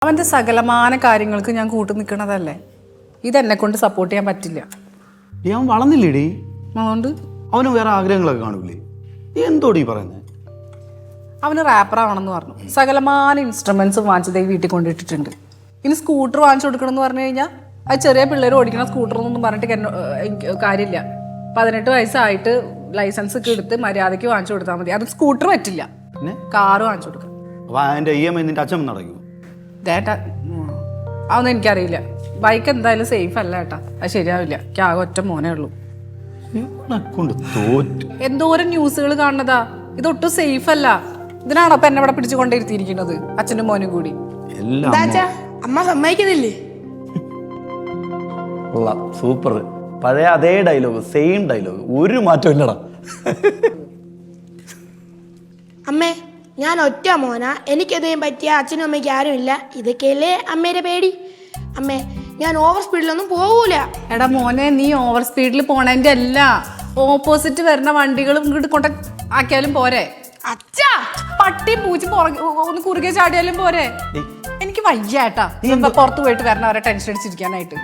അവന്റെ സകലമാന കാര്യങ്ങൾക്ക് ഞാൻ കൂട്ടു നിൽക്കണതല്ലേ. ഇതെന്നെ കൊണ്ട് സപ്പോർട്ട് ചെയ്യാൻ പറ്റില്ല. അവൻ വളർന്നില്ലേടി? അതുകൊണ്ട് അവന് വേറെ ആഗ്രഹങ്ങളൊക്കെ കാണൂലേ? നീ എന്തോടി പറയുന്നത്? അവന് റാപ്പർ ആവണമെന്ന് പറഞ്ഞു. സകലമാന ഇൻസ്ട്രുമെന്റ്സ് വാങ്ങിച്ചതേ വീട്ടിൽ കൊണ്ടിട്ടിട്ടുണ്ട്. ഇനി സ്കൂട്ടർ വാങ്ങിച്ചു കൊടുക്കണം എന്ന് പറഞ്ഞു കഴിഞ്ഞാൽ അത് ചെറിയ പിള്ളേർ ഓടിക്കണം സ്കൂട്ടർ എന്നൊന്നും പറഞ്ഞിട്ട് കാര്യമില്ല. 18 വയസ്സായിട്ട് ലൈസൻസ് ഒക്കെ എടുത്ത് മര്യാദയ്ക്ക് വാങ്ങിച്ചു കൊടുത്താൽ മതി. അത് സ്കൂട്ടർ പറ്റില്ല, കാറ് വാങ്ങിച്ചു കൊടുക്കാം. അപ്പൊ അതിന്റെ EMI നിന്റെ അച്ഛൻ നടക്കും? അതൊന്നും എനിക്കറിയില്ല. ബൈക്ക് എന്തായാലും സേഫ് അല്ല ഏട്ടാ, അത് ശരിയാവില്ല. എനിക്ക് ആകെ ഒറ്റ മോനേ ഉള്ളൂ. എന്തോരം ന്യൂസുകൾ കാണുന്നതാ. ഇതൊട്ടും സേഫ് അല്ല. ഇതിനാണോ അപ്പൊ എന്നെ ഇവിടെ പിടിച്ചു കൊണ്ടിരുത്തിയിരിക്കുന്നത്, അച്ഛനും മോനും കൂടി? അമ്മ സമ്മതിക്കുന്നില്ലേ? സൂപ്പർ, പഴയ അതേ ഡയലോഗ്, സെയിം ഡയലോഗ്, ഒരു മാറ്റം ഇല്ലടാ. അമ്മേ, ഞാൻ ഒറ്റ മോനാ. എനിക്കെന്തെങ്കിലും പറ്റിയ അച്ഛനും അമ്മയ്ക്ക് ആരുമില്ല. ഇതൊക്കെയല്ലേ അമ്മേരെ പേടി. അമ്മേ, ഞാൻ ഓവർ സ്പീഡിലൊന്നും പോകൂല. എടാ മോനെ, നീ ഓവർ സ്പീഡിൽ പോണതിന്റെ അല്ല, ഓപ്പോസിറ്റ് വരുന്ന വണ്ടികൾ ഇങ്ങോട്ട് കൊണ്ട് ആക്കിയാലും പോരെ. അച്ഛാ, പട്ടി പൂച്ചി ഒന്ന് കുറുകെ ചാടിയാലും പോരെ. എനിക്ക് വയ്യ ഏട്ടാ പുറത്ത് പോയിട്ട് വരണവരെ ടെൻഷൻ അടിച്ചിരിക്കാനായിട്ട്.